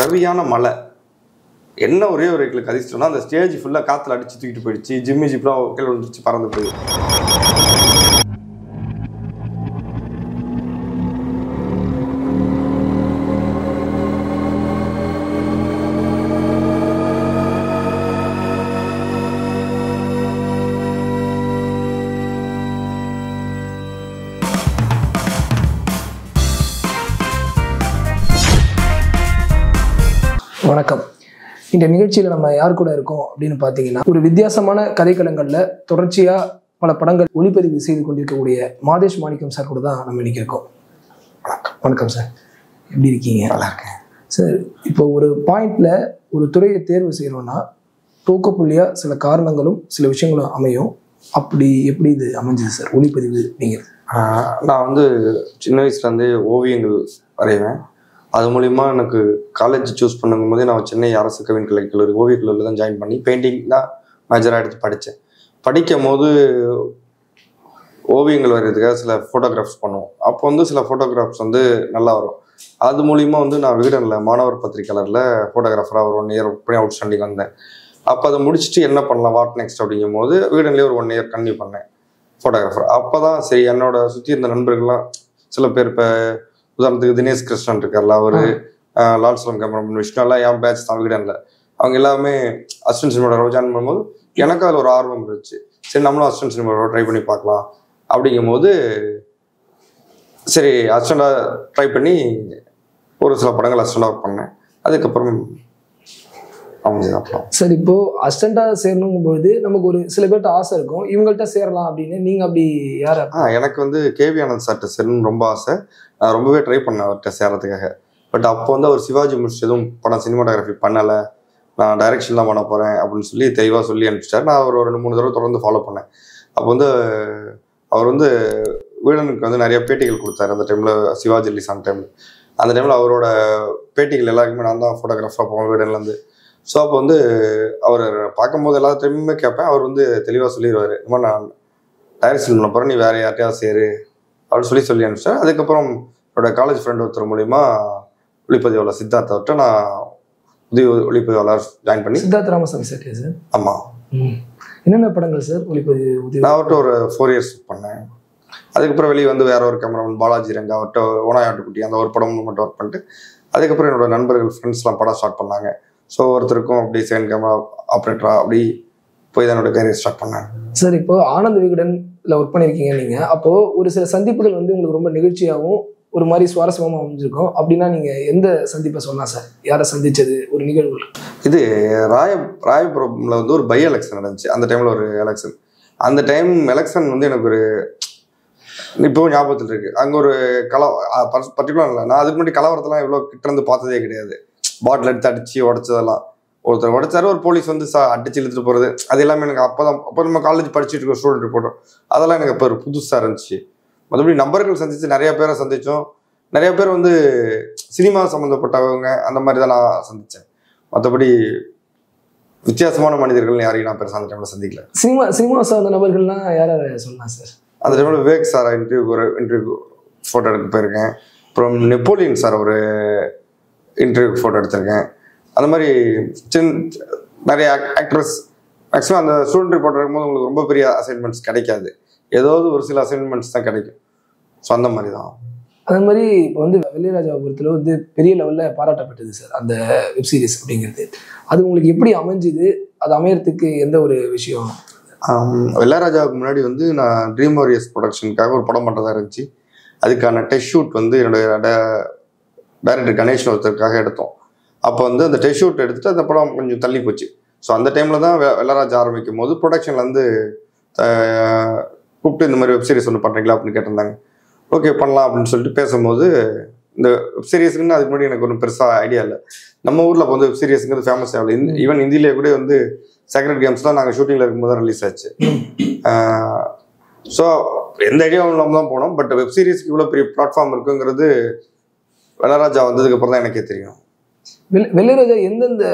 சரியான மழை. என்ன ஒரே ஒரு எங்களுக்கு அதிர்ஷ்டம்னா அந்த ஸ்டேஜ் ஃபுல்லாக காற்றுல அடிச்சு தூக்கிட்டு போயிடுச்சு. ஜிம்மி ஜிப்லாம் கீழே வந்துருச்சு, பறந்து போய். வணக்கம். இந்த நிகழ்ச்சியில் நம்ம யார் கூட இருக்கோம் அப்படின்னு பார்த்தீங்கன்னா, ஒரு வித்தியாசமான கதைக்களங்களில் தொடர்ச்சியாக பல படங்கள் ஒளிப்பதிவு செய்து கொண்டிருக்கக்கூடிய மாதேஷ் மாணிக்கம் சார் கூட தான் நம்ம இன்னைக்கு இருக்கோம். வணக்கம் சார், எப்படி இருக்கீங்க? நல்லா இருக்கேன் சார். இப்போ ஒரு பாயிண்டில் ஒரு துறையை தேர்வு செய்கிறோன்னா தூக்கப்புள்ளியாக சில காரணங்களும் சில விஷயங்களும் அமையும். அப்படி எப்படி இது அமைஞ்சது சார் ஒளிப்பதிவு? நீங்கள் நான் வந்து சின்ன வயசுலேருந்தே ஓவியங்கள் வரைவேன். அது மூலிமா எனக்கு காலேஜ் சூஸ் பண்ணும் போதே நான் சென்னை அரசு கவின் கல்லூரி ஓவியக் கல்லூரியில் தான் ஜாயின் பண்ணி பெயிண்டிங் தான் மேஜராக எடுத்து படித்தேன். படிக்கும் போது ஓவியங்கள் வரைகிறதுக்காக சில ஃபோட்டோகிராஃப்ஸ் பண்ணுவோம். அப்போ வந்து சில ஃபோட்டோகிராஃப்ஸ் வந்து நல்லா வரும். அது மூலிமா வந்து நான் விகடனில் மாணவர் பத்திரிக்கையாளரில் ஃபோட்டோகிராஃபராக ஒரு 1 இயர் பண்ணி அவுட்ஸ்டாண்டிங் வந்தேன். அப்போ அதை முடிச்சுட்டு என்ன பண்ணலாம், வாட் நெக்ஸ்ட் அப்படிங்கும் போது விகடன்லேயே ஒரு 1 இயர் கன்டினியூ பண்ணேன் ஃபோட்டோகிராஃபர். அப்போ தான் சரி, என்னோட சுற்றி இருந்த நண்பர்கள்லாம் சில பேர், இப்போ உதாரணத்துக்கு தினேஷ் கிருஷ்ணன் இருக்கார்ல, அவர் லால்சலம் கேமராமேன் விஷ்ணுலாம் என் பேட்ச் தான் விகடனில். அவங்க எல்லாமே அசிஸ்டன்ட் சினிமாட்டோகிராஃபர் ஜாயின் பண்ணும்போது எனக்கு அதில் ஒரு ஆர்வம் இருந்துச்சு. சரி, நம்மளும் அசிஸ்டன்ட் சினிமாட்டோகிராஃபர் ட்ரை பண்ணி பார்க்கலாம் அப்படிங்கும்போது சரி அசிஸ்டண்டாக ட்ரை பண்ணி ஒரு சில படங்கள் அசிஸ்டண்டாக பண்ணேன். அதுக்கப்புறம் அமைஞ்சது. சார், இப்போ அசிஸ்டண்டாக சேரணுங்கும்போது நமக்கு ஒரு சில பேர்கிட்ட ஆசை இருக்கும், இவங்கள்ட்ட சேரலாம் அப்படின்னு. நீங்கள் அப்படி யார்? எனக்கு வந்து கேவி ஆனந்த் சார்கிட்ட சேரணும்னு ரொம்ப ஆசை. நான் ரொம்பவே ட்ரை பண்ணேன் அவர்கிட்ட சேரத்துக்காக. பட் அப்போ வந்து அவர் சிவாஜி முடிச்சு எதுவும் படம் சினிமாட்டோகிராஃபி பண்ணலை, நான் டைரக்ஷன் தான் பண்ண போகிறேன் அப்படின்னு சொல்லி தெளிவாக சொல்லி அனுப்பிச்சிட்டார். நான் ஒரு 2-3 தடவை தொடர்ந்து ஃபாலோ பண்ணேன். அப்போ வந்து அவர் வந்து வீடனுக்கு வந்து நிறைய பேட்டிகள் கொடுத்தாரு. அந்த டைமில் சிவாஜி ரிலீஸ் ஆன டைமில், அந்த டைமில் அவரோட பேட்டிகள் எல்லாருக்குமே நான் தான் ஃபோட்டோகிராஃபராக போவேன் வீடன்லேருந்து. ஸோ அப்போ வந்து அவர் பார்க்கும்போது எல்லாத்தையுமே கேட்பேன். அவர் வந்து தெளிவாக சொல்லிடுவார், இந்த மாதிரி நான் டைரக்ஷன் பண்ண போகிறேன், நீ வேறு யார்ட்டையாவது சேரு அப்படின்னு சொல்லி அனுப்பிச்சிட்டேன். அதுக்கப்புறம் என்னோட காலேஜ் ஃப்ரெண்ட் ஒருத்தர் மூலிமா ஒளிப்பதிவாளர் சித்தார்த் அவர்கிட்ட நான் புதிய ஒளிப்பதிவாளர் ஜாயின் பண்ணி. சித்தார்த் ராமசாமி சார்? சார், ஆமாம். என்னென்ன படங்கள் சார் ஒளிப்பதிவு? நான் அவர்கிட்ட ஒரு 4 இயர்ஸ் பண்ணேன். அதுக்கப்புறம் வெளியே வந்து வேற ஒரு கேமராமேன் பாலாஜி ரங்கா அவர்கிட்ட ஓனாயாட்டுக்குட்டி அந்த ஒரு படம் மட்டும் ஒர்க் பண்ணிட்டு, அதுக்கப்புறம் என்னோட நண்பர்கள் ஃப்ரெண்ட்ஸ்லாம் படம் ஸ்டார்ட் பண்ணாங்க. ஸோ ஒருத்தருக்கும் அப்படி செகண்ட் கேமரா ஆப்ரேட்டரா அப்படி போய் தான் என்னோட கேரியர் ஸ்டார்ட் பண்ணேன். சார், இப்போ ஆனந்த் விகடன்ல ஒர்க் பண்ணியிருக்கீங்க நீங்கள். அப்போது ஒரு சில சந்திப்புகள் வந்து உங்களுக்கு ரொம்ப நிகழ்ச்சியாகவும் ஒரு மாதிரி சுவாரஸ்யமாக அமைஞ்சிருக்கும். அப்படின்னா நீங்கள் எந்த சந்திப்பை சொன்னால் சார்? யாரை சந்திச்சது ஒரு நிகழ்வு? இது ராயபுரம்ல வந்து ஒரு பை எலெக்ஷன் நடந்துச்சு. அந்த டைமில் ஒரு எலெக்ஷன். அந்த டைம் எலெக்ஷன் வந்து எனக்கு ஒரு இப்போ ஞாபகத்தில் இருக்குது. அங்கே ஒரு பர்டிகுலர் இல்லை, நான் அதுக்கு முன்னாடி கலவரத்தெல்லாம் இவ்வளோ கிட்ட இருந்து பார்த்ததே கிடையாது. பாட்டில் எடுத்து அடித்து உடச்சதெல்லாம், ஒருத்தர் உடைச்சாரு, ஒரு போலீஸ் வந்து அடிச்சு இழுத்துட்டு போகிறது, அது எல்லாமே எனக்கு அப்போ நம்ம காலேஜ் படிச்சுட்டு இருக்க ஸ்டூடெண்ட் ரிப்போர்ட்டோம், அதெல்லாம் எனக்கு இப்போ ஒரு புதுசாக இருந்துச்சு. மற்றபடி நபர்கள் சந்தித்து நிறைய பேரை சந்தித்தோம். நிறைய பேர் வந்து சினிமா சம்மந்தப்பட்டவங்க அந்த மாதிரி தான் நான் சந்தித்தேன். மற்றபடி வித்தியாசமான மனிதர்கள் யாரையும் நான் பெருசாக அந்த டைமில் சந்திக்கல. சினிமா சார்ந்த நபர்கள்லாம் யாரை சொல்லலாம் சார்? அந்த டைமில் விவேக் சார் இன்டர்வியூ ஃபோட்டோ எடுக்க போயிருக்கேன். அப்புறம் நெப்போலியன் சார் ஒரு இன்டர்வியூ ஃபோட்டோ எடுத்திருக்கேன். அந்த மாதிரி நிறைய ஆக்ட்ரஸ். மேக்ஸிமம் அந்த ஸ்டூடெண்ட் ரிப்போர்ட் இருக்கும்போது உங்களுக்கு ரொம்ப பெரிய அசைன்மெண்ட்ஸ் கிடைக்காது, ஏதாவது ஒரு சில அசைன்மெண்ட்ஸ் தான் கிடைக்கும். ஸோ அந்த மாதிரி தான். அதே மாதிரி இப்போ வந்து வெள்ளையராஜா பொறுத்தளவு வந்து பெரிய லெவலில் பாராட்டப்பட்டது சார் அந்த வெப் சீரிஸ் அப்படிங்கிறது. அது உங்களுக்கு எப்படி அமைஞ்சுது? அது அமையறதுக்கு எந்த ஒரு விஷயம்? வெள்ளையராஜாவுக்கு முன்னாடி வந்து நான் ட்ரீம் வாரியர்ஸ் ப்ரொடக்ஷனுக்காக ஒரு படம் பண்ணுறதா இருந்துச்சு. அதுக்கான டெஸ்ட் ஷூட் வந்து என்னுடைய டைரக்டர் கணேஷ் ஒருத்தருக்காக எடுத்தோம். அப்போ வந்து அந்த டெஸ்ட் ஷூட் எடுத்துகிட்டு அந்த படம் கொஞ்சம் தள்ளி போச்சு. ஸோ அந்த டைமில் தான் வெள்ளையராஜா ஆரம்பிக்கும் போது ப்ரொடக்ஷன்லேருந்து கூப்பிட்டு இந்த மாதிரி வெப் சீரிஸ் ஒன்று பண்ணுறீங்களா அப்படின்னு கேட்டிருந்தாங்க. ஓகே பண்ணலாம் அப்படின்னு சொல்லிட்டு பேசும்போது, இந்த வெப் சீரிஸுக்குன்னு அதுக்கு முன்னாடி எனக்கு ஒன்றும் பெருசாக ஐடியா இல்லை. நம்ம ஊரில் இப்போ வந்து வெப் சீரிஸுங்கிறது ஃபேமஸ் ஆகலை. ஈவன் இந்தியிலே கூட வந்து சேக்ரெட் கேம்ஸ்லாம் நாங்கள் ஷூட்டிங்கில் இருக்கும்போது தான் ரிலீஸ் ஆச்சு. ஸோ எந்த ஐடியாவும் இல்லாமல் தான் போனோம். பட் வெப் சீரிஸ்க்கு இவ்வளோ பெரிய பிளாட்ஃபார்ம் இருக்குங்கிறது வெள்ளையராஜா வந்ததுக்கப்புறம் தான் எனக்கே தெரியும். வெள்ளையராஜா எந்தெந்த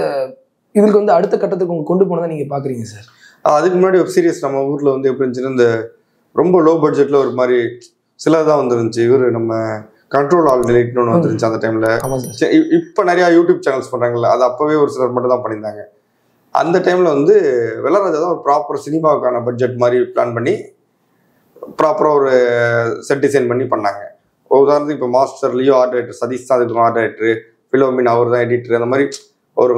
இதுக்கு வந்து அடுத்த கட்டத்துக்கு உங்க கொண்டு போனதா நீங்கள் பார்க்குறீங்க சார்? அதுக்கு முன்னாடி வெப் சீரிஸ் நம்ம ஊரில் வந்து எப்படி இருந்துச்சுன்னா, இந்த ரொம்ப லோ பட்ஜெட்டில் ஒரு மாதிரி சிலதான் வந்துருந்துச்சு. இவர் நம்ம கண்ட்ரோல் ஆல் டெலிட்னு ஒன்று வந்துருந்துச்சு அந்த டைம்ல. ஆமாம் சார். இப்போ நிறைய யூடியூப் சேனல்ஸ் பண்றாங்கல்ல, அது அப்பவே ஒரு சிலர் மட்டும் தான் பண்ணியிருந்தாங்க. அந்த டைம்ல வந்து வெள்ளராஜா தான் ஒரு ப்ராப்பர் சினிமாவுக்கான பட்ஜெட் மாதிரி பிளான் பண்ணி ப்ராப்பராக ஒரு செட் டிசைன் பண்ணி பண்ணாங்க. உதாரணத்துக்கு இப்போ மாஸ்டர்லேயோ ஆர்ட் டைரக்டர் சதீஷ் தான் அதுக்கு ஆர்ட் டைரக்டர், ஃபிலோமின் அவர் தான் எடிட்டர், அந்த மாதிரி ஒரு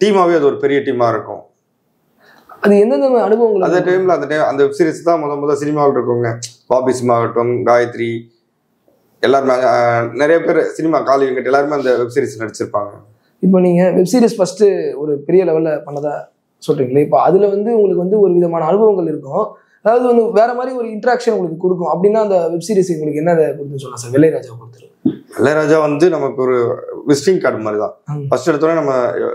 டீமாவே அது ஒரு பெரிய டீமாக இருக்கும். அது எந்தெந்த அனுபவங்கள் அந்த டைம்ல அந்த வெப் சீரிஸ் தான் முதல் சினிமாவில் இருக்கவங்க. பாபி சினிமா ஆகட்டும், காயத்ரி, எல்லாருமே நிறைய பேர் சினிமா காலி வெங்கட் எல்லாருமே அந்த வெப் சீரிஸ் நடிச்சிருப்பாங்க. இப்போ நீங்கள் வெப் சீரிஸ் ஃபஸ்ட்டு ஒரு பெரிய லெவலில் பண்ணதா சொல்கிறீங்களே, இப்போ அதில் வந்து உங்களுக்கு வந்து ஒரு விதமான அனுபவங்கள் இருக்கும், அதாவது வந்து வேற மாதிரி ஒரு இன்ட்ராக்ஷன் உங்களுக்கு கொடுக்கும் அப்படின்னா அந்த வெப் சீரிஸ் உங்களுக்கு என்ன கொடுத்துன்னு சொல்லலாம் சார்? வெள்ளைராஜாவை பொறுத்தவரை வெள்ளைராஜா வந்து நமக்கு ஒரு விசிட்டிங் கார்டு மாதிரி தான். ஃபர்ஸ்ட் எடுத்தோடனே நம்ம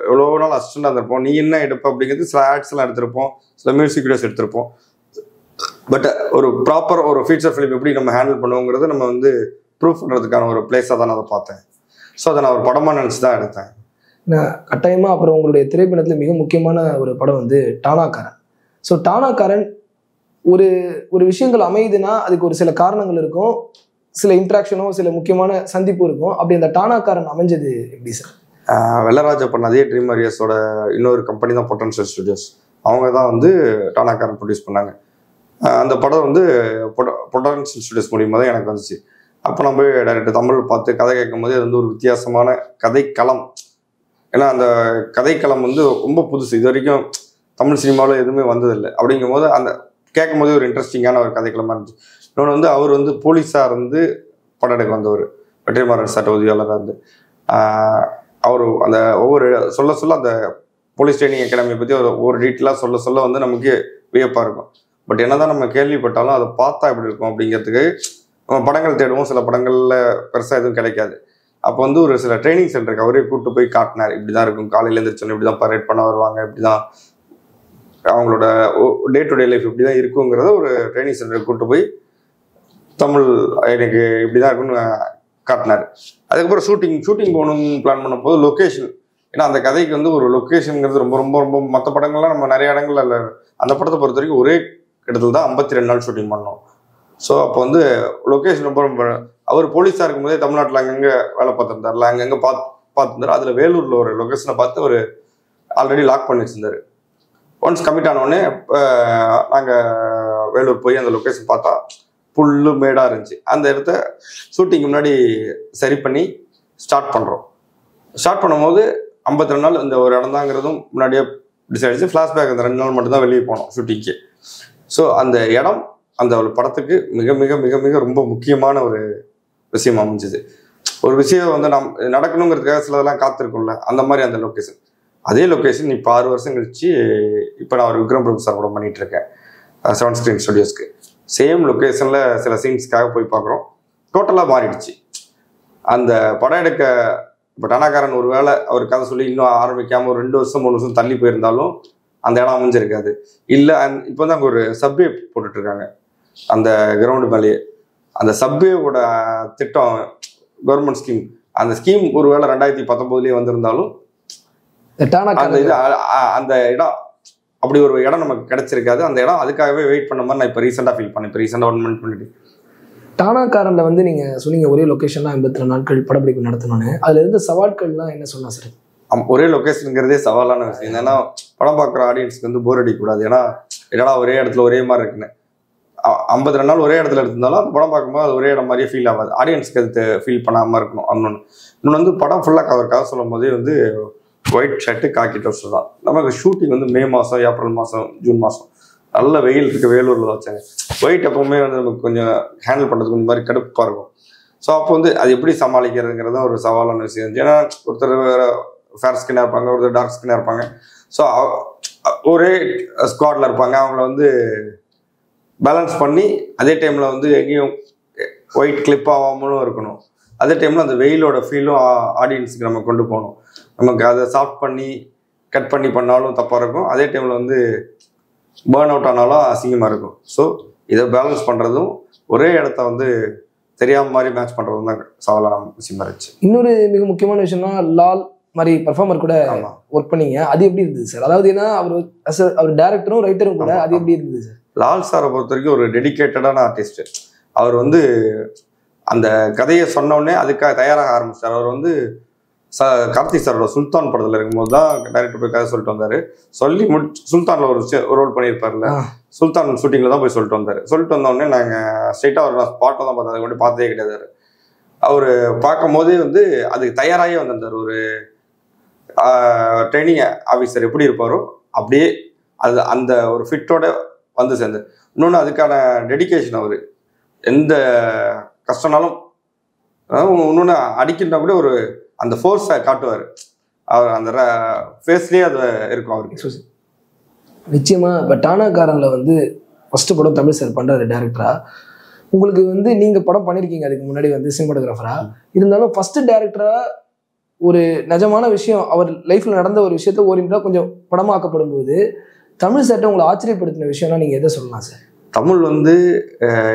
எவ்வளோ நாள் அசிஸ்டண்டாக இருந்திருப்போம், நீ என்ன எடுப்ப அப்படிங்கிறது சில ஆட்ஸ் எல்லாம் எடுத்திருப்போம், சில மியூசிக் வீடியோஸ் எடுத்திருப்போம். பட் ஒரு ப்ராப்பர் ஒரு ஃபீச்சர் ஃபிலிம் எப்படி நம்ம ஹேண்டில் பண்ணுவோங்கிறது நம்ம வந்து ப்ரூவ் பண்ணுறதுக்கான ஒரு பிளேஸாக தான் அதை பார்த்தேன். ஸோ அதை நான் ஒரு படமாக நினச்சி தான் எடுத்தேன். கட்டாயமாக அப்புறம் உங்களுடைய திரைப்படத்தில் மிக முக்கியமான ஒரு படம் வந்து டானாக்காரன். ஸோ டானாக்காரன் ஒரு ஒரு விஷயங்கள் அமையுதுன்னா அதுக்கு ஒரு சில காரணங்கள் இருக்கும், சில இன்ட்ராக்ஷனோ சில முக்கியமான சந்திப்பு இருக்கும். அப்படி அந்த டானாக்காரன் அமைஞ்சது எப்படி சார்? வெள்ளராஜா பண்ண அதே ட்ரீம் வாரியர்ஸோட இன்னொரு கம்பெனி தான் பொட்டன்ஷியல் ஸ்டுடியோஸ். அவங்க தான் வந்து டானாக்காரன் ப்ரொடியூஸ் பண்ணாங்க. அந்த படம் வந்து பொட்டன்ஷியல் ஸ்டுடியோஸ் மூலியமாக தான் எனக்கு வந்துச்சு. அப்போ நான் போய் டைரக்டர் தமிழ் பார்த்து கதை கேட்கும் போது அது வந்து ஒரு வித்தியாசமான கதைக்களம். ஏன்னா அந்த கதைக்களம் வந்து ரொம்ப புதுசு, இது வரைக்கும் தமிழ் சினிமாவில் எதுவுமே வந்ததில்லை. அப்படிங்கும் போது அந்த கேட்கும் போதே ஒரு இன்ட்ரெஸ்டிங்கான ஒரு கதைக்களமாக இருந்துச்சு. இன்னொன்று வந்து அவர் வந்து போலீஸாக இருந்து படம் எடுக்க வந்தவர், வெற்றிமாறன் சட்ட உதவியாளராக இருந்து அவர் அந்த ஒவ்வொரு சொல்ல அந்த போலீஸ் ட்ரைனிங் அகாடமியை பற்றி ஒவ்வொரு டீட்டெயிலாக சொல்ல வந்து நமக்கு வியப்பாக இருக்கும். பட் என்னதான் நம்ம கேள்விப்பட்டாலும் அதை பார்த்தா எப்படி இருக்கும் அப்படிங்கிறதுக்கு நம்ம படங்கள் தேடுவோம், சில படங்களில் பெருசாக எதுவும் கிடைக்காது. அப்போ வந்து ஒரு சில ட்ரைனிங் சென்டருக்கு அவரே கூப்பிட்டு போய் காட்டினார், இப்படி தான் இருக்கும், காலையில் எழுந்திரிச்சோன்னு இப்படி தான் பரேட் பண்ண வருவாங்க, இப்படி தான் அவங்களோட டே டு டே லைஃப் இப்படி தான் இருக்குங்கிறத ஒரு ட்ரைனிங் சென்டருக்கு கூப்பிட்டு போய் தமிழ் எனக்கு இப்படி தான் இருக்குன்னு காட்டினார். அதுக்கப்புறம் ஷூட்டிங் போகணும்னு பிளான் பண்ண போது லொக்கேஷன், ஏன்னா அந்த கதைக்கு வந்து ஒரு லொக்கேஷனுங்கிறது ரொம்ப ரொம்ப ரொம்ப மற்ற படங்கள்லாம் நம்ம நிறைய இடங்கள்ல இல்லை, அந்த படத்தை பொறுத்த வரைக்கும் ஒரே இடத்துல தான் 52 நாள் ஷூட்டிங் பண்ணோம். ஸோ அப்போ வந்து லொக்கேஷன் ரொம்ப ரொம்ப அவர் போலீஸாக இருக்கும்போதே தமிழ்நாட்டில் அங்கங்கே வேலை பார்த்துருந்தார்ல, அங்கங்கே பார்த்துருந்தார். அதில் வேலூரில் ஒரு லொக்கேஷனை பார்த்து அவர் ஆல்ரெடி லாக் பண்ணி வச்சிருந்தார். ஒன்ஸ் கமிட் ஆனோடனே நாங்கள் வேலூர் போய் அந்த லொக்கேஷன் பார்த்தா புல்லு மேடாக இருந்துச்சு. அந்த இடத்த ஷூட்டிங் முன்னாடி சரி பண்ணி ஸ்டார்ட் பண்ணும்போது 52 நாள் இந்த ஒரு இடம் தாங்கிறதும் முன்னாடியே டிசைட் ஆகிடுச்சு. ஃப்ளாஷ்பேக் அந்த 2 நாள் மட்டும்தான் வெளியே போனோம் ஷூட்டிங்க்கு. ஸோ அந்த இடம் அந்த ஒரு படத்துக்கு மிக மிக மிக மிக ரொம்ப முக்கியமான ஒரு விஷயம் அமைஞ்சுது. ஒரு விஷயம் வந்து நடக்கணுங்கிறதுக்காக சிலதெல்லாம் காத்திருக்கும்ல, அந்த மாதிரி அந்த லொக்கேஷன். அதே லொக்கேஷன் இப்போ 6 வருஷம் கழிச்சு இப்போ நான் ஒரு விக்ரம் பிரபு சார் படம் பண்ணிட்டு இருக்கேன் 7 ஸ்க்ரீன் ஸ்டுடியோஸ்க்கு. சேம் லொக்கேஷனில் சில சீன்ஸ்க்காக போய் பார்க்குறோம், டோட்டலாக மாறிடுச்சு. அந்த படம் எடுக்க இப்போ டானாக்காரன் ஒரு வேளை அவர் கதை சொல்லி இன்னும் ஆரம்பிக்காமல் ஒரு 2 வருஷம் 3 வருஷம் தள்ளி போயிருந்தாலும் அந்த இடம் அமைஞ்சிருக்காது. இல்லை இப்போ வந்து அங்கே ஒரு சப்வே போட்டுட்ருக்காங்க அந்த கிரவுண்டு மேலேயே. அந்த சப்வேவோட திட்டம் கவர்மெண்ட் ஸ்கீம், அந்த ஸ்கீம் ஒரு வேளை 2019 வந்திருந்தாலும் அந்த இது அந்த இடம் அப்படி ஒரு இடம் நமக்கு கிடைச்சிருக்காது. அந்த இடம் அதுக்காகவே வெயிட் பண்ண மாதிரி நான் இப்போ ரீசெண்டாக ஃபீல் பண்ணேன். இப்போ ரீசெண்டாக 1 மந்த் பண்ணிட்டு டானாக்காரனில் வந்து நீங்கள் சொன்னீங்க ஒரே லொக்கேஷன்லாம் 82 நாட்கள் படப்பிடிப்பு நடத்தணும்னு. அதில் இருந்த சவால்கள்லாம் என்ன சொன்னா சார்? ஒரே லொக்கேஷனுங்கிறதே சவாலான விஷயம். ஏன்னா படம் பார்க்குற ஆடியன்ஸ்க்கு வந்து போர் அடிக்கக்கூடாது. ஏன்னா என்னடா ஒரே இடத்துல ஒரே மாதிரி இருக்குன்னு 52 நாள் ஒரே இடத்துல எடுத்திருந்தாலும் அந்த படம் பார்க்கும்போது அது ஒரே இடம் மாதிரியே ஃபீல் ஆகாது. ஆடியன்ஸ்க்கு அது ஃபீல் பண்ணாமல் இருக்கணும். இன்னொன்று வந்து படம் ஃபுல்லாக கதை சொல்லும் போதே வந்து ஒயிட் ஷர்ட்டு காக்கி ட்ரெஸ் தான். நமக்கு ஷூட்டிங் வந்து மே மாதம், ஏப்ரல் மாதம், ஜூன் மாதம் நல்ல வெயில் இருக்குது, வேலூரில் தான் வச்சாங்க. ஒயிட் எப்பவுமே வந்து நமக்கு கொஞ்சம் ஹேண்டில் பண்ணுறதுக்கு இந்த மாதிரி கடுப்பாக இருக்கும். ஸோ அப்போ வந்து அது எப்படி சமாளிக்கிறதுங்கிறது ஒரு சவாலான விஷயம். ஏன்னா ஒருத்தர் ஃபேர் ஸ்கின்னாக இருப்பாங்க, ஒருத்தர் டார்க் ஸ்கின்னாக இருப்பாங்க. ஸோ ஒரே ஸ்குவாடில் இருப்பாங்க, அவங்கள வந்து பேலன்ஸ் பண்ணி அதே டைமில் வந்து எங்கேயும் ஒயிட் கிளிப் ஆகாமலும் இருக்கணும். அதே டைமில் அந்த வெயிலோட ஃபீலும் ஆடியன்ஸுக்கு நம்ம கொண்டு போகணும். நமக்கு அதை சாஃப்ட் பண்ணி கட் பண்ணி பண்ணாலும் தப்பாக இருக்கும், அதே டைமில் வந்து பேர்ன் அவுட் ஆனாலும் அசிங்கமாக இருக்கும். ஸோ இதை பேலன்ஸ் பண்ணுறதும் ஒரே இடத்த வந்து தெரியாமல் மாதிரி மேட்ச் பண்ணுறதும் தான் சவாலான விஷயமா இருந்துச்சு. இன்னொரு மிக முக்கியமான விஷயம்னா லால் மாதிரி பர்ஃபார்மர் கூட ஒர்க் பண்ணீங்க, அது எப்படி இருந்தது சார்? அதாவது ஏன்னா அவர் டைரக்டரும் ரைட்டரும் கூட, அது எப்படி இருந்தது சார்? லால் சாரை பொறுத்த வரைக்கும் ஒரு டெடிக்கேட்டடான ஆர்டிஸ்ட். அவர் வந்து அந்த கதையை சொன்னோடனே அதுக்காக தயாராக ஆரம்பிச்சார். அவர் வந்து கார்த்திக் சாரோட சுல்தான் படத்தில் இருக்கும்போது தான் டைரக்டர் போய் கதை சொல்லிட்டு வந்தார். சொல்லி சுல்தானில் ஒரு ரோல் பண்ணியிருப்பார்ல, சுல்தான் ஷூட்டிங்கில் தான் போய் சொல்லிட்டு வந்தார். சொல்லிட்டு வந்தோடனே நாங்கள் ஸ்ட்ரெயிட்டாக அவர் ஸ்பாட்டை தான் பார்த்தோம், அதுக்கு மட்டும் பார்த்ததே கிடையாது. அவர் பார்க்கும் போதே வந்து அதுக்கு தயாராகவே வந்திருந்தார். ஒரு ட்ரைனிங் ஆஃபீஸர் எப்படி இருப்பாரோ அப்படியே அது அந்த ஒரு ஃபிட்டோட வந்து சேர்ந்து. இன்னொன்று அதுக்கான டெடிக்கேஷன், அவர் எந்த கஷ்டம்னாலும் இன்னொன்று அடிக்கின்ற கூட ஒரு அந்த ஃபோர்ஸை காட்டுவார். அவர் அந்த ஃபேஸ்லேயே அது இருக்கும் அவருக்கு. நிச்சயமா. இப்போ டானாக்காரனில் வந்து ஃபஸ்ட்டு படம் தமிழ் சார் பண்ணுறாரு டேரக்டரா. உங்களுக்கு வந்து நீங்கள் படம் பண்ணியிருக்கீங்க அதுக்கு முன்னாடி வந்து சினிமாட்டோகிராஃபரா இருந்தாலும் ஃபஸ்ட்டு டேரக்டரா ஒரு நிஜமான விஷயம் அவர் லைஃப்பில் நடந்த ஒரு விஷயத்த ஓரியண்டாக கொஞ்சம் படமாக்கப்படும் போது தமிழ் சார்ட்ட உங்களை ஆச்சரியப்படுத்தின விஷயம்னா நீங்கள் எதை சொல்லலாம் சார்? தமிழ் வந்து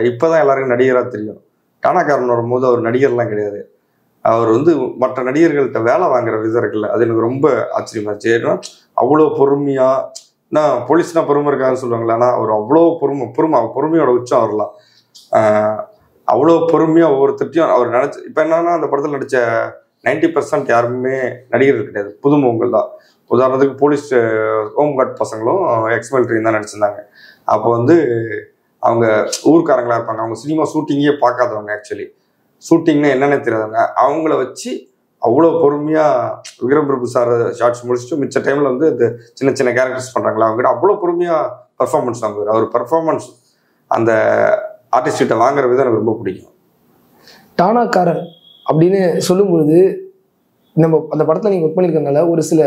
இப்போதான் எல்லாருக்கும் நடிகராக தெரியும். டானாக்காரன் வரும்போது அவர் நடிகர்லாம் கிடையாது. அவர் வந்து மற்ற நடிகர்கள்ட்ட வேலை வாங்குற விதம் இருக்குல்ல, அது எனக்கு ரொம்ப ஆச்சரியமாச்சு. ஏன்னா அவ்வளோ பொறுமையாக, போலீஸ்னா பொறுமை இருக்காதுன்னு சொல்லுவாங்களே, ஆனால் அவர் அவ்வளோ பொறுமையோட உச்சம் வரலாம். அவ்வளோ பொறுமையாக ஒவ்வொருத்தையும் அவர் நினச்சி. இப்போ என்னன்னா அந்த படத்தில் நடித்த 90% யாருமே நடிகர்கள் கிடையாது, புதுமுகங்கள் தான். உதாரணத்துக்கு போலீஸ் ஹோம்கார்ட் பசங்களும் எக்ஸ்-மிலிட்டரி தான் நடிச்சிருந்தாங்க. அப்போ வந்து அவங்க ஊர்க்காரங்களா இருப்பாங்க, அவங்க சினிமா ஷூட்டிங்கே பார்க்காதவங்க, ஆக்சுவலி ஷூட்டிங்னா என்னென்ன தெரியாதவங்க. அவங்கள வச்சு அவ்வளோ பொறுமையாக விக்ரம் பிரபு சார் ஷார்ட்ஸ் முடிச்சுட்டு மிச்ச டைமில் வந்து இந்த சின்ன சின்ன கேரக்டர்ஸ் பண்ணுறாங்களா அவங்ககிட்ட அவ்வளோ பொறுமையாக பர்ஃபார்மன்ஸ் வாங்குவார். அவர் பர்ஃபார்மன்ஸ் அந்த ஆர்டிஸ்ட்கிட்ட வாங்குற விதம் எனக்கு ரொம்ப பிடிக்கும். டானாக்காரன் அப்படின்னு சொல்லும்பொழுது நம்ம அந்த படத்தில் நீங்கள் ஒர்க் பண்ணியிருக்கனால ஒரு சில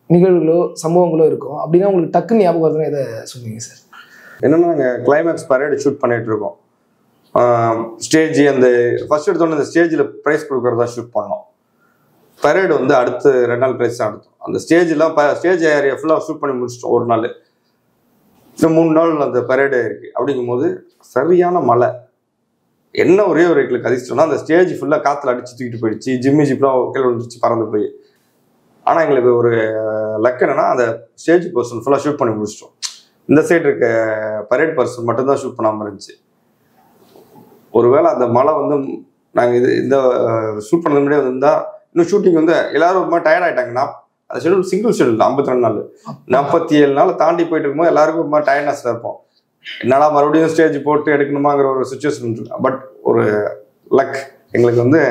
நிகழ்வுகளோ சம்பவங்களோ இருக்கும். அப்படின்னா உங்களுக்கு டக்குன்னு ஞாபகம் வருதுன்னா எதை சொல்லுவீங்க சார்? என்னென்னா நாங்கள் கிளைமேக்ஸ் பரேடு ஷூட் பண்ணிகிட்டு இருக்கோம். ஸ்டேஜ் அந்த ஃபர்ஸ்ட் எடுத்தோன்னே அந்த ஸ்டேஜில் ப்ரைஸ் கொடுக்குறதா ஷூட் பண்ணோம். பரேடு வந்து அடுத்து 2 நாள் ப்ரைஸ் தான் எடுத்தோம். அந்த ஸ்டேஜ்லாம் ஸ்டேஜ் ஏரியா ஃபுல்லாக ஷூட் பண்ணி முடிச்சிட்டோம் ஒரு நாள். இன்னும் 3 நாள் அந்த பரேடு இருக்குது. அப்படிங்கும்போது சரியான மழை. என்ன ஒரே ஒரு எங்களுக்கு அதிர்ஷ்டம்னா அந்த ஸ்டேஜ் ஃபுல்லாக காற்றுல அடித்து தூக்கிட்டு போயிடுச்சு. ஜிப்லாம் கீழே வந்துச்சு, பறந்து போய். ஆனால் எங்களுக்கு ஒரு லக் என்னன்னா அந்த ஸ்டேஜ் பர்சன் ஃபுல்லாக ஷூட் பண்ணி முடிச்சிட்டோம். இந்த சைடு இருக்க பரேட் பர்சன் மட்டும்தான் ஷூட் பண்ணாமல் இருந்துச்சு. ஒருவேளை அந்த மழை வந்து நாங்கள் இந்த ஷூட் பண்ணது முன்னாடியே வந்திருந்தா இன்னும் ஷூட்டிங் வந்து எல்லாரும் ஒரு மாதிரி டயர்ட் ஆகிட்டாங்கன்னா, அந்த ஷெடியூல் சிங்கிள் ஷெடியூல் 52 நாள் 47 நாள் தாண்டி போயிட்டு இருக்கும்போது எல்லாருக்கும் ஒரு மாதிரி டயர்ட்னஸில் இருப்போம். என்னடா மறுபடியும் ஸ்டேஜ் போட்டு எடுக்கணுமாங்கிற ஒரு சுச்சுவேஷன். பட் ஒரு லக் எங்களுக்கு வந்து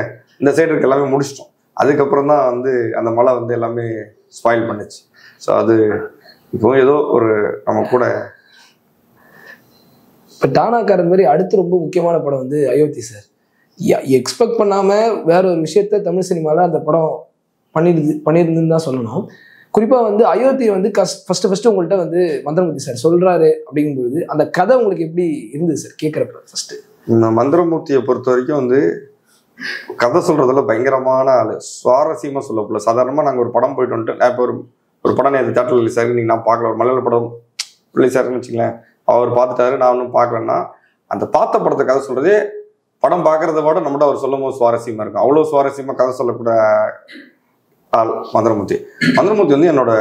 இந்த சைடு இருக்க எல்லாமே முடிச்சிட்டோம். அதுக்கப்புறம் தான் வந்து அந்த மழை வந்து எல்லாமே ஸ்பாயில் பண்ணுச்சு. ஸோ அது இப்போ ஏதோ ஒரு நம்ம கூட. இப்போ டானாக்காரன் மாதிரி அடுத்து ரொம்ப முக்கியமான படம் வந்து அயோத்தி சார். எக்ஸ்பெக்ட் பண்ணாமல் வேற ஒரு விஷயத்த தமிழ் சினிமாவில் அந்த படம் பண்ணியிருந்துன்னு தான் சொல்லணும். குறிப்பாக வந்து அயோத்தியை வந்து ஃபஸ்ட்டு உங்கள்கிட்ட வந்து மந்திரமூர்த்தி சார் சொல்கிறாரு அப்படிங்கும்போது அந்த கதை உங்களுக்கு எப்படி இருந்தது சார் கேட்குறப்ப? ஃபஸ்ட்டு மந்திரமூர்த்தியை பொறுத்த வரைக்கும் வந்து கதை சொல்கிறதுல பயங்கரமான ஆள், சுவாரஸ்யமாக சொல்லப்போல. சாதாரணமாக நாங்கள் ஒரு படம் போயிட்டு வந்துட்டு, இப்போ ஒரு படம் நேற்று தேட்டரில் ரிலீஸ் ஆகி நீங்கள் நான் பார்க்கல, ஒரு மலையாள படம் ரிலீஸ் ஆகுன்னு வச்சுங்களேன், அவர் பார்த்துட்டாரு, நான் ஒன்றும் பார்க்கலன்னா அந்த பார்த்த படத்தை கதை சொல்கிறதே படம் பார்க்குறத விட நம்மகிட்ட அவர் சொல்லும் போது சுவாரஸ்யமாக இருக்கும். அவ்வளோ சுவாரஸ்யமாக கதை சொல்லக்கூட ஆள் மந்திரமூர்த்தி. மந்திரமூர்த்தி வந்து என்னோட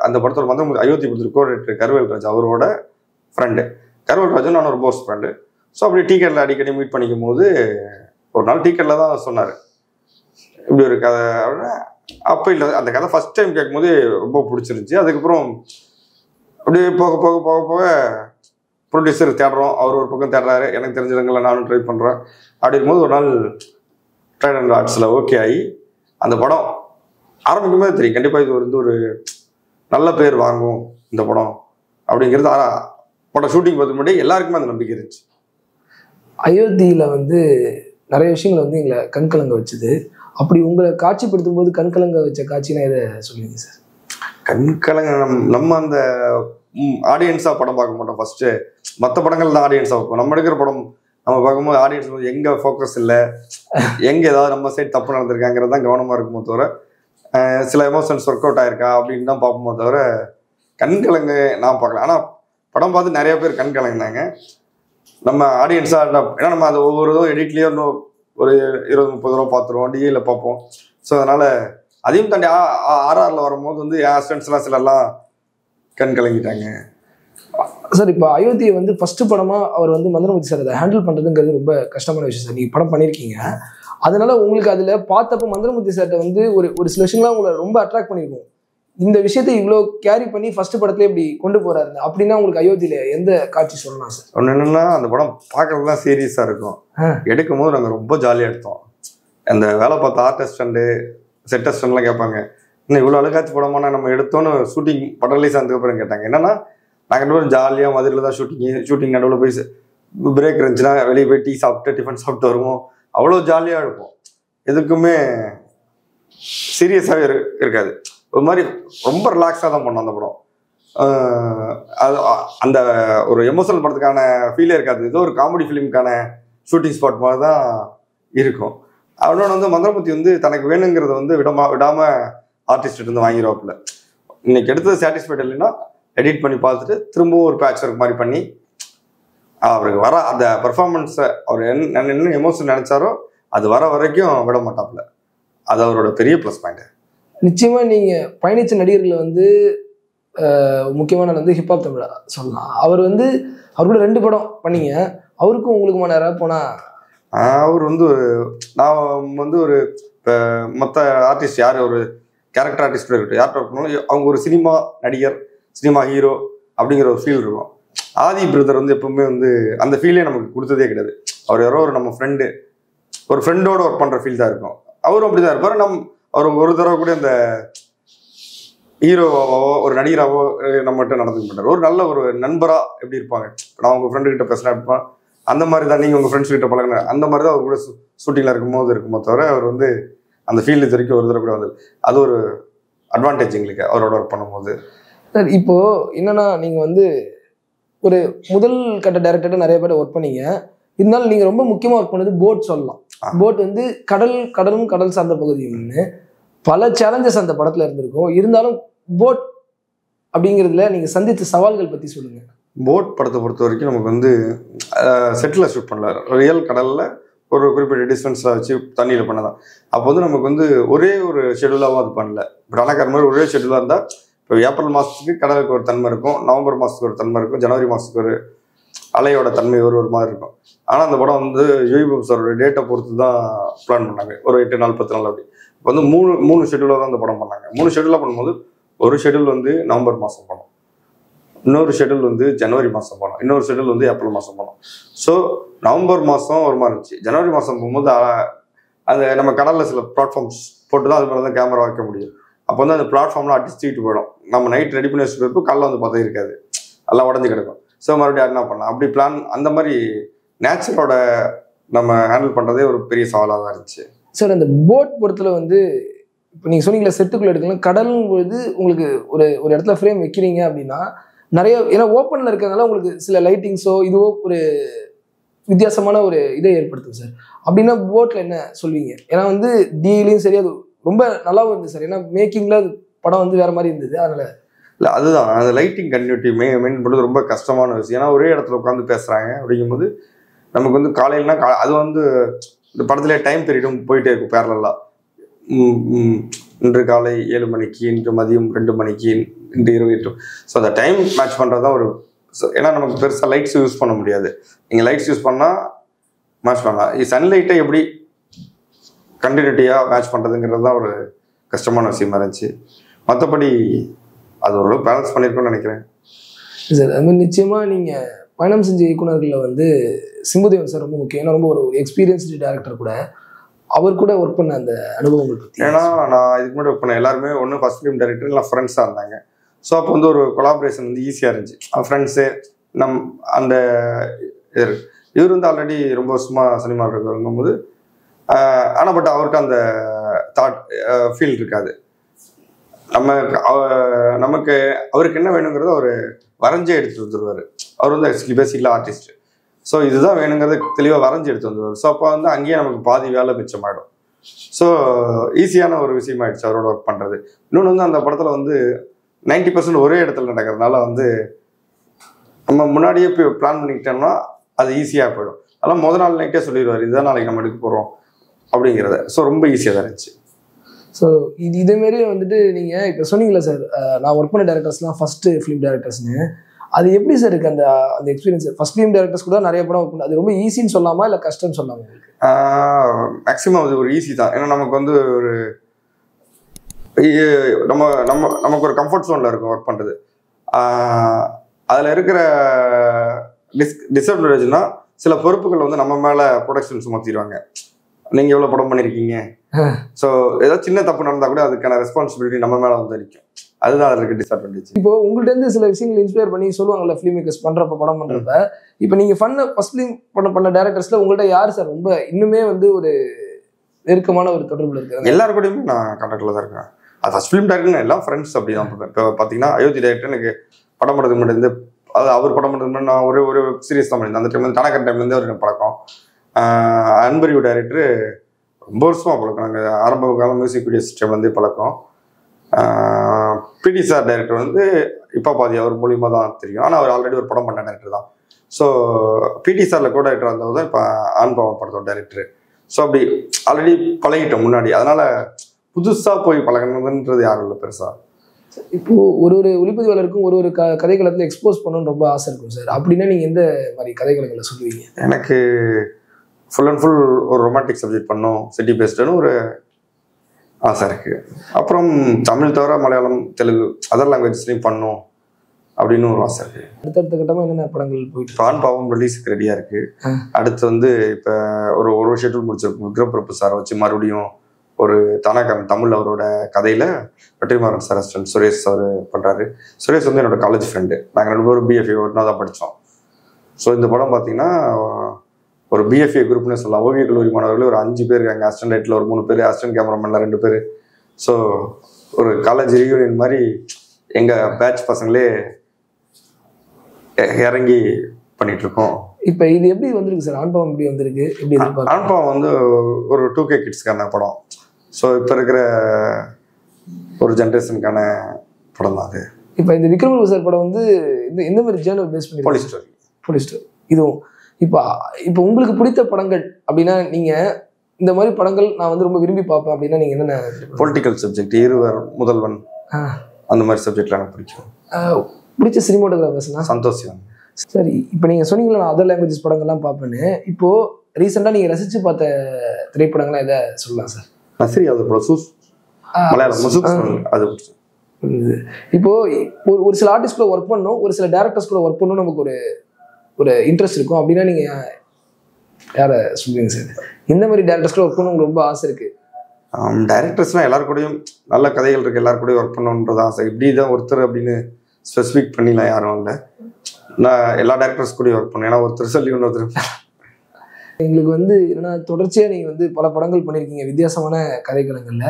அந்த படத்தோட மந்திரமூர்த்தி அயோத்தி படத்தில் கோஆர்டினேட்டர் கருவேல்ராஜ் அவரோட ஃப்ரெண்டு. கருவேல்ராஜும் நானும் ஒரு போஸ்ட் ஃப்ரெண்டு. ஸோ அப்படி டிக்கெட்டில் அடிக்கடி மீட் பண்ணிக்கும் போது ஒரு நாள் டிக்கெட்டில் தான் சொன்னார் இப்படி ஒரு கதை அப்படின்னா. அப்போ இல்லை, அந்த கதை ஃபஸ்ட் டைம் கேட்கும்போது ரொம்ப பிடிச்சிருந்துச்சி. அதுக்கப்புறம் அப்படியே போக போக போக போக ப்ரொடியூசர் தேடுறோம், அவர் ஒரு பக்கம் தேடுறாரு, எனக்கு தெரிஞ்சவங்களை நானும் ட்ரை பண்ணுறேன். அப்படி இருக்கும்போது ஒரு நாள் ட்ரைட் அண்ட் ஆர்ட்ஸில் ஓகே ஆகி அந்த படம் ஆரம்பிக்கும்போது தெரியும் கண்டிப்பாக இது வந்து ஒரு நல்ல பேர் வாங்கும் இந்த படம் அப்படிங்கிறது. படம் ஷூட்டிங் பார்த்து முன்னாடி எல்லாருக்குமே அந்த நம்பிக்கை இருந்துச்சு. அயோத்தியில் வந்து நிறைய விஷயங்கள் வந்து எங்களை கண்கலங்க வச்சுது. அப்படி உங்களை காட்சிப்படுத்தும் போது கண்கலங்க வச்ச காட்சினா எதை சொல்லுவீங்க சார்? கண்கலங்க நம்ம அந்த ஆடியன்ஸாக படம் பார்க்க மாட்டோம். ஃபஸ்ட்டு மற்ற படங்கள் தான் ஆடியன்ஸாக பார்ப்போம். நம்ம எடுக்கிற படம் நம்ம பார்க்கும்போது ஆடியன்ஸ் எங்கே ஃபோக்கஸ் இல்லை, எங்கே ஏதாவது நம்ம சைட் தப்பு நடந்திருக்காங்கிறது தான் கவனமாக இருக்குமோ தவிர சில எமோஷன்ஸ் ஒர்க் அவுட் ஆயிருக்கா அப்படின்னு தான் பார்ப்போமோ தவிர கண்கலங்க நான் பார்க்கல. ஆனால் படம் பார்த்து நிறைய பேர் கண்கலங்கினாங்க. நம்ம ஆடியன்ஸாக ஏன்னா நம்ம அதை ஒவ்வொரு இதுவும் எடிட்லேயே இன்னும் ஒரு 20-30 தடவை பார்த்துருவோம், டிஏயில் பார்ப்போம். ஸோ அதனால் அதையும் தாண்டி ஆர்ஆரில் வரும்போது வந்து என் ஸ்டூடெண்ட்ஸ்லாம் சிலர்லாம் கண் கலங்கிட்டாங்க. சார் இப்போ அயோத்தியை வந்து ஃபர்ஸ்ட் படமாக அவர் வந்து மந்திரமூர்த்தி சார் அதை ஹேண்டில் பண்ணுறதுங்கிறது ரொம்ப கஷ்டமான விஷயம் சார். நீங்கள் படம் பண்ணியிருக்கீங்க, அதனால உங்களுக்கு அதில் பார்த்தப்போ மந்திரமூர்த்தி சார்கிட்ட வந்து ஒரு சில விஷயங்கள்லாம் உங்களை ரொம்ப அட்ராக்ட் பண்ணியிருக்கும். இந்த விஷயத்தை இவ்வளோ கேரி பண்ணி ஃபர்ஸ்ட் படத்துல இப்படி கொண்டு போறாரு அப்படின்னா உங்களுக்கு அயோத்தியில எந்த காட்சி சொல்லலாம் சார்? ஒன்று என்னன்னா, அந்த படம் பார்க்கறதுலாம் சீரியஸாக இருக்கும். எடுக்கும் போது நாங்கள் ரொம்ப ஜாலியாக எடுத்தோம். அந்த வேலை பார்த்த ஆர்டிஸ்ட் அண்டு செட் அசிஸ்டன்ட்லாம் கேட்பாங்க, இன்னும் இவ்வளோ அழகாச்சு படமான நம்ம எடுத்தோன்னு ஷூட்டிங் படம் ரிலீஸ் ஆனதுக்கப்புறம் கேட்டாங்க. என்னன்னா, நாங்கள் ரெண்டு பேரும் ஜாலியாக மதுரையில் தான் ஷூட்டிங் நடுவில் போய் பிரேக் இருந்துச்சுன்னா வெளியே போய் டீ சாப்பிட்டு டிஃபன் சாப்பிட்டு வருவோம். அவ்வளோ ஜாலியாக இருப்போம். எதுக்குமே சீரியஸாகவே இருக்காது. ஒரு மாதிரி ரொம்ப ரிலாக்ஸாக தான் பண்ணோம் அந்த படம். அது அந்த ஒரு எமோஷனல் படத்துக்கான ஃபீலே இருக்காது. ஏதோ ஒரு காமெடி ஃபிலிமுக்கான ஷூட்டிங் ஸ்பாட் மாதிரி தான் இருக்கும். அவனோட வந்து மந்திரமூர்த்தி வந்து தனக்கு வேணுங்கிறத வந்து விடாமல் ஆர்டிஸ்ட் வந்து வாங்கிடுவாப்புல. இன்னைக்கு எடுத்தது சாட்டிஸ்ஃபைட் இல்லைன்னா எடிட் பண்ணி பார்த்துட்டு திரும்பவும் ஒரு பேட்ச் ஒர்க் மாதிரி பண்ணி அவருக்கு வர அந்த பெர்ஃபார்மன்ஸை அவர் என்ன எமோஷன் நினைச்சாரோ அது வர வரைக்கும் விட மாட்டாப்புல. அது அவரோட பெரிய ப்ளஸ் பாயிண்ட். நிச்சயமா நீங்க பயணிச்ச நடிகர்களை வந்து முக்கியமான வந்து ஹிப்ஹாப் தமிழா சொல்லலாம். அவர் வந்து அவரோட 2 படம் பண்ணீங்க. அவருக்கும் உங்களுக்குமான யாராவது போனா? அவர் வந்து நான் வந்து ஒரு மொத்த ஆர்டிஸ்ட் யார் ஒரு கேரக்டர் ஆர்டிஸ்ட் இருக்கட்டும், யார்கிட்ட இருக்கணும், அவங்க ஒரு சினிமா நடிகர், சினிமா ஹீரோ அப்படிங்கிற ஒரு ஃபீல் இருக்கும். ஆதி பிரதர் வந்து எப்பவுமே வந்து அந்த ஃபீலே நமக்கு கொடுத்ததே கிடையாது. அவர் யாரோ ஒரு நம்ம ஃப்ரெண்டோட ஒர்க் பண்ணுற ஃபீல் தான் இருக்கும். அவரும் அப்படி தான் இருப்பார். அவர் ஒரு தடவை கூட இந்த ஹீரோவாவோ ஒரு நடிகராவோ நம்மகிட்ட நடந்துக்க மாட்டார். ஒரு நல்ல ஒரு நண்பராக எப்படி இருப்பாங்க, நான் உங்கள் ஃப்ரெண்டுக்கிட்ட பேசினா இருப்பேன் அந்த மாதிரி தான், நீங்கள் உங்கள் ஃப்ரெண்ட்ஸ் கிட்ட பழகின அந்த மாதிரி தான் அவர் கூட ஷூட்டிங்கில் இருக்குமோ தவிர அவர் வந்து அந்த ஃபீல்டு இது வரைக்கும் ஒரு தடவை கூட வந்தது. அது ஒரு அட்வான்டேஜ் எங்களுக்கு அவரோட ஒர்க் பண்ணும்போது. சார் இப்போ என்னன்னா, நீங்கள் வந்து ஒரு முதல் கட்ட டைரக்டர்கிட்ட நிறைய பேர் ஒர்க் பண்ணீங்க. இருந்தாலும் நீங்கள் ரொம்ப முக்கியமாக ஒர்க் பண்ணது போட் சொல்லலாம். போட் வந்து கடலும் கடல் சார்ந்த பகுதியும்னு பல சேலஞ்சஸ் அந்த படத்தில் இருந்திருக்கும். இருந்தாலும் போட் அப்படிங்கிறதுல நீங்கள் சந்தித்த சவால்கள் பற்றி சொல்லுங்கள். போட் படத்தை பொறுத்த வரைக்கும் நமக்கு வந்து செட்டில் ஷூட் பண்ணல, ரியல் கடலில் ஒரு குறிப்பிட்ட டிஸ்டன்ஸில் வச்சு தண்ணியில் பண்ணதான். அப்போ வந்து நமக்கு வந்து ஒரே ஒரு ஷெடியூலாகவும் அது பண்ணல. இப்போ அணக்கார மாதிரி ஒரே ஷெடியூலாக இருந்தால் இப்போ ஏப்ரல் மாதத்துக்கு கடலுக்கு ஒரு தன்மை இருக்கும், நவம்பர் மாதத்துக்கு ஒரு தன்மை இருக்கும், ஜனவரி மாதத்துக்கு ஒரு அலையோட தன்மை ஒரு மாதிரி இருக்கும். ஆனால் அந்த படம் வந்து யூபி சாரோட டேட்டை பொறுத்து தான் பிளான் பண்ணாங்க. ஒரு 8 நாள் 10 நாள் அப்படி. இப்போ வந்து மூணு ஷெடியூலாக தான் அந்த படம் பண்ணாங்க. 3 ஷெடியூலாக பண்ணும்போது ஒரு ஷெடியூல் வந்து நவம்பர் மாதம் பண்ணோம், இன்னொரு ஷெடியூல் வந்து ஜனவரி மாதம் போனோம், இன்னொரு ஷெடியூல் வந்து ஏப்ரல் மாதம் போனோம். ஸோ நவம்பர் மாதம் ஒரு மாதிரி இருந்துச்சு. ஜனவரி மாதம் போகும்போது அது நம்ம கடலில் சில பிளாட்ஃபார்ம்ஸ் போட்டு தான் அது மேலே தான் கேமரா வைக்க முடியும். அப்போ வந்து அந்த பிளாட்ஃபார்ம்லாம் அடிச்சு தூக்கிட்டு போயிடும். நம்ம நைட் ரெடி பண்ணி வச்சுட்டு போயிருப்போம், காலைல வந்து பார்த்தா இருக்காது, எல்லாம் உடஞ்சி கிடக்கும். ஸோ மறுபடியும் என்ன பண்ணலாம் அப்படி பிளான், அந்த மாதிரி நேச்சரோட நம்ம ஹேண்டில் பண்ணுறதே ஒரு பெரிய சவாலாக தான் இருந்துச்சு. சார் அந்த போட் பொறுத்தல வந்து இப்போ நீங்கள் சொன்னீங்களா செட்டுக்குள்ளே எடுக்கலாம், கடலும் பொழுது உங்களுக்கு ஒரு இடத்துல ஃப்ரேம் வைக்கிறீங்க அப்படின்னா நிறைய, ஏன்னா ஓப்பனில் இருக்கிறதுனால உங்களுக்கு சில லைட்டிங்ஸோ இதுவோ ஒரு வித்தியாசமான ஒரு இதை ஏற்படுத்தும் சார். அப்படின்னா போட்டில் என்ன சொல்வீங்க? ஏன்னா வந்து டீலையும் சரி அது ரொம்ப நல்லாவும் இருந்தது சார். ஏன்னா மேக்கிங்கில் அது படம் வந்து வேறு மாதிரி இருந்தது. அதனால் இல்லை அதுதான் அந்த லைட்டிங் கன்டினியூட்டி மெயின் பண்ணுறது ரொம்ப கஷ்டமான விஷயம். ஏன்னா ஒரே இடத்துல உட்காந்து பேசுகிறாங்க அப்படிங்கும்போது நமக்கு வந்து காலையில்னா அது வந்து இந்த படத்துலேயே டைம் பீரியடும் போயிட்டே இருக்கும் பேரலாக. இன்று காலை 7 மணிக்கு, இன்று மதியம் 2 மணிக்கு, இன்று 28. ஸோ அந்த டைம் மேட்ச் பண்ணுறது தான் ஒரு, ஏன்னா நமக்கு பெருசாக லைட்ஸ் யூஸ் பண்ண முடியாது. நீங்கள் லைட்ஸ் யூஸ் பண்ணால் மேட்ச் பண்ணலாம். சன்லைட்டை எப்படி கண்டினியூட்டியாக மேட்ச் பண்ணுறதுங்கிறது தான் ஒரு கஷ்டமான விஷயமா இருந்துச்சு. மற்றபடி அது ஓரளவு பேலன்ஸ் பண்ணியிருக்கோன்னு நினைக்கிறேன் சார். அது மாதிரி நிச்சயமாக நீங்கள் பயணம் செஞ்ச இயக்குநர்களில் வந்து சிம்புதேவன் சார் ரொம்ப முக்கியம். ஏன்னா ரொம்ப ஒரு எக்ஸ்பீரியன்ஸ்டு டேரக்டர் கூட, அவர் கூட ஒர்க் பண்ண அந்த அனுபவங்கள் பற்றி. ஏன்னா நான் இதுக்கு முன்னாடி ஒர்க் பண்ணேன் எல்லாருமே ஒன்று ஃபர்ஸ்ட் ஃபிலிம் டைரக்டர் இல்லை ஃப்ரெண்ட்ஸாக இருந்தாங்க. ஸோ அப்போ வந்து ஒரு கொலாபரேஷன் வந்து ஈஸியாக இருந்துச்சு. ஃப்ரெண்ட்ஸு அந்த இவர் வந்து ஆல்ரெடி ரொம்ப வருஷமாக சினிமாவில் இருக்கும்போது ஆனால் பட் அவருக்கு அந்த ஃபீல் இருக்காது. நமக்கு அவருக்கு என்ன வேணுங்கிறத அவர் வரைஞ்சே எடுத்துகிட்டு வந்துடுவார். அவர் வந்து ஆக்சுவலி பேசிக்கலாக ஆர்டிஸ்ட். ஸோ இதுதான் வேணுங்கிறத தெளிவாக வரைஞ்சி எடுத்து வந்துடுவார். ஸோ அப்போ வந்து அங்கேயே நமக்கு பாதி வேலை மிச்சமாயிடும். ஸோ ஈஸியான ஒரு விஷயமாயிடுச்சு அவரோட ஒர்க் பண்ணுறது. இன்னொன்று வந்து அந்த படத்தில் வந்து 90% ஒரே இடத்துல நடக்கிறதுனால வந்து நம்ம முன்னாடியே போய் பிளான் பண்ணிக்கிட்டோம்னா அது ஈஸியாக போயிடும். அதெல்லாம் முதல் நாள் நைட்டே சொல்லிடுவார், இதுதான் நாளைக்கு நம்ம எடுக்க போகிறோம் அப்படிங்கிறத. ஸோ ரொம்ப ஈஸியாக தான் இருந்துச்சு. ஸோ இதேமாரி வந்துட்டு நீங்கள் இப்போ சொன்னீங்களா சார், நான் ஒர்க் பண்ண டேரக்டர்ஸ்லாம் ஃபஸ்ட்டு ஃபிலிம் டேரக்டர்ஸ்னு. அது எப்படி சார் இருக்கு அந்த அந்த எக்ஸ்பீரியன்ஸ்? ஃபர்ஸ்ட் ஃபிலிம் டைரக்டர்ஸ் கூட நிறைய படம் ஒர்க் பண்ணு, அது ரொம்ப ஈஸின்னு சொல்லலாமா இல்லை கஷ்டம்னு சொல்லலாமா உங்களுக்கு? மேக்ஸிமம் அது ஒரு ஈஸி தான். ஏன்னா நமக்கு வந்து ஒரு நமக்கு ஒரு கம்ஃபர்ட் ஜோனில் இருக்கும் ஒர்க் பண்ணுறது. அதில் இருக்கிற டிஸ்அட்வான்டேஜ்னா சில பொறுப்புகள் வந்து நம்ம மேலே ப்ரொடக்ஷன் சுமத்திடுவாங்க. நீங்கள் எவ்வளோ படம் பண்ணியிருக்கீங்க, ஸோ ஏதாவது சின்ன தப்பு நடந்தால் கூட அதுக்கான ரெஸ்பான்சிபிலிட்டி நம்ம மேலே வந்து இருக்கும். அதுதான் அதில் இருக்க டிஸ்அட்வான்டேஜ். இப்போ உங்கள்ட்ட இருந்து சில விஷயங்கள் இன்ஸ்பயர் பண்ணி சொல்லுவாங்கல்ல ஃபிலிம் மேக்கர்ஸ் பண்றப்ப படம் பண்றப்ப, இப்போ நீங்க ஃபர்ஸ்ட் ஃபிலிம் பண்ண டேரக்டர்ஸ்ல உங்கள்ட்ட யார் சார் ரொம்ப இன்னுமே வந்து ஒரு நெருக்கமான ஒரு தொடர்புல இருக்காங்க? எல்லாரு கூடயுமே நான் கான்டாக்டில் தான் இருக்கேன். அது ஃபர்ஸ்ட் ஃபிலிம் டேரக்டர் எல்லாம் ஃப்ரெண்ட்ஸ் அப்படி தான் பண்ணுவேன். இப்போ பார்த்தீங்கன்னா அயோத்தி டேரக்டர் எனக்கு படம் பண்ணுறதுக்கு முன்னாடி இருந்து, அது அவர் படம் பண்ணுறதுக்கு நான் ஒரு சீரியஸ் தான் பண்ணியிருந்தேன். அந்த டைம் வந்து தனக்கன் டைம்லேருந்து ஒரு பழக்கம். அன்பரியூ டேரக்டர் ரொம்ப வருஷமாக பழக்கம். நாங்கள் ஆரம்ப காலம் மியூசிக் வீடியோஸ் டைம்லேருந்தே பழக்கம். பிடி சார் டைரக்டர் வந்து இப்போ பாதி அவர் மூலியமாக தான் தெரியும். ஆனால் அவர் ஆல்ரெடி ஒரு படம் பண்ண டேரக்டர் தான். ஸோ பிடி சாரில் கூட டேரக்டர் இருந்தவர் தான் இப்போ ஆண் பாவன் படத்தோட டேரக்டர். ஸோ அப்படி ஆல்ரெடி பழகிட்டோம் முன்னாடி. அதனால் புதுசாக போய் பழகணுன்றது யாரும் இல்லை பெருசாக. இப்போ ஒரு ஒளிப்பதிவாளருக்கும் ஒரு கதைக்களத்தில் எக்ஸ்போஸ் பண்ணணும்னு ரொம்ப ஆசை இருக்கும் சார். அப்படின்னா நீங்கள் எந்த மாதிரி கதைக்களங்களை சொல்லுவீங்க? எனக்கு ஃபுல் அண்ட் ஃபுல் ஒரு ரொமான்டிக் சப்ஜெக்ட் பண்ணோம், சிட்டி பேஸ்டுன்னு ஒரு ஆசை இருக்குது. அப்புறம் தமிழ் தவிர மலையாளம், தெலுங்கு, அதர் லாங்குவேஜஸ்லையும் பண்ணோம் அப்படின்னு ஒரு ஆசை இருக்குது. அடுத்தடுத்த கட்டமாக என்னென்ன படங்கள் போயிட்டு? ஆண் பாவம் ரிலீஸுக்கு ரெடியாக இருக்குது. அடுத்து வந்து இப்போ ஒரு ஷெட்யூல் முடிச்சிருக்கோம். விக்ரம் பிரபு சாரை வச்சு மறுபடியும் ஒரு தனக்கன் தமிழ் அவரோட கதையில் வெற்றிமாறன் சார் அசிஸ்டன்ட் சுரேஷ் அவர் பண்ணுறாரு. சுரேஷ் வந்து என்னோட காலேஜ் ஃப்ரெண்டு. நாங்கள் 2 பேரும் பிஎஃப்ஏ ஒன்றா தான் படித்தோம். ஸோ இந்த படம் பார்த்தீங்கன்னா ஒரு பிஎஃப்ஏ குரூப்னு சொல்லலாம். ஓவிய கல்லூரி மாணவர்கள் ஒரு 5 பேர் இருக்காங்க. அசிஸ்டன்ட் ரைட்டில் ஒரு 3 பேர், அசிஸ்டன்ட் கேமராமேனில் 2 பேர். ஸோ ஒரு காலேஜ் ரீயூனியன் மாதிரி எங்கள் பேட்ச் பசங்களே இறங்கி பண்ணிகிட்ருக்கோம். இப்போ இது எப்படி வந்திருக்கு சார்? ஆண்பாவம் எப்படி வந்திருக்கு? எப்படி ஆண்பாவம் வந்து ஒரு 2K கிட்ஸ்க்கான படம். ஸோ இப்போ இருக்கிற ஒரு ஜென்ரேஷனுக்கான படம் தான் அது. இப்போ இந்த விக்ரம் பிரபு சார் படம் வந்து எந்த மாதிரி ஜேர்னல் பேஸ் பண்ணி? Police story. இதுவும் இப்போ உங்களுக்கு பிடித்த படங்கள் அப்படின்னா நீங்கள் இந்த மாதிரி படங்கள் நான் வந்து ரொம்ப விரும்பி பார்ப்பேன் அப்படின்னா நீங்கள் என்னென்ன? பொலிட்டிக்கல் சப்ஜெக்ட், இருவர், முதல்வன், அந்த மாதிரி சப்ஜெக்ட்லாம் எனக்கு பிடிக்கும். பிடிச்ச சினிமாட்டோகிராஃபர்ஸ்னா? சந்தோஷ் சிவன். சரி, இப்போ நீங்கள் சொன்னீங்களா நான் அதர் லாங்குவேஜஸ் படங்கள்லாம் பார்ப்பேன்னு. இப்போது ரீசெண்டாக நீங்கள் ரசித்து பார்த்த திரைப்படங்கள்லாம் எதை சொல்லலாம் சார்? நஸ்ரி அது படம், மலையாளம் அது. இப்போ ஒரு சில ஆர்டிஸ்ட் கூட ஒர்க் பண்ணணும், ஒரு சில டேரக்டர்ஸ் கூட ஒர்க் பண்ணணும் நமக்கு ஒரு இன்ட்ரெஸ்ட் இருக்கும். அப்படின்னா நீங்கள் யாரை சொல்லுவீங்க சார்? இந்த மாதிரி டேரக்டர்ஸ் கூட ஒர்க் பண்ணணும் உங்களுக்கு ரொம்ப ஆசை இருக்குது? டைரக்டர்ஸ்னால் எல்லாரு கூடயும் நல்ல கதைகள் இருக்குது, எல்லாரு கூடயும் ஒர்க் பண்ணணுன்றது ஆசை. இப்படி தான் ஒருத்தர் அப்படின்னு ஸ்பெசிஃபிக் பண்ணிலாம் யாரும் இல்லை. நான் எல்லா டேரக்டர்ஸ் கூடயும் ஒர்க் பண்ணேன். ஏன்னா ஒருத்தர் சொல்லி ஒருத்தர். எங்களுக்கு வந்து என்னன்னா தொடர்ச்சியாக நீங்கள் வந்து பல படங்கள் பண்ணியிருக்கீங்க வித்தியாசமான கதைக்களங்களில்.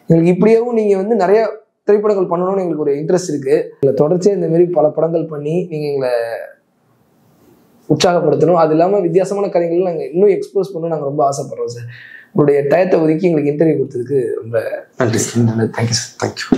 எங்களுக்கு இப்படியாகவும் நீங்கள் வந்து நிறைய திரைப்படங்கள் பண்ணணும்னு எங்களுக்கு ஒரு இன்ட்ரெஸ்ட் இருக்குது. எங்களை தொடர்ச்சியாக இந்த மாதிரி பல படங்கள் பண்ணி நீங்கள் எங்களை உற்சாகப்படுத்தணும். அது இல்லாமல் வித்தியாசமான கதைகள் நாங்கள் இன்னும் எக்ஸ்போஸ் பண்ணணும் நாங்கள் ரொம்ப ஆசைப்படுறோம் சார். உங்களுடைய டயத்தை ஒதுக்கி எங்களுக்கு இன்டர்வியூ கொடுத்ததுக்கு ரொம்ப நன்றி சார். Thank you sir. தேங்க்யூ.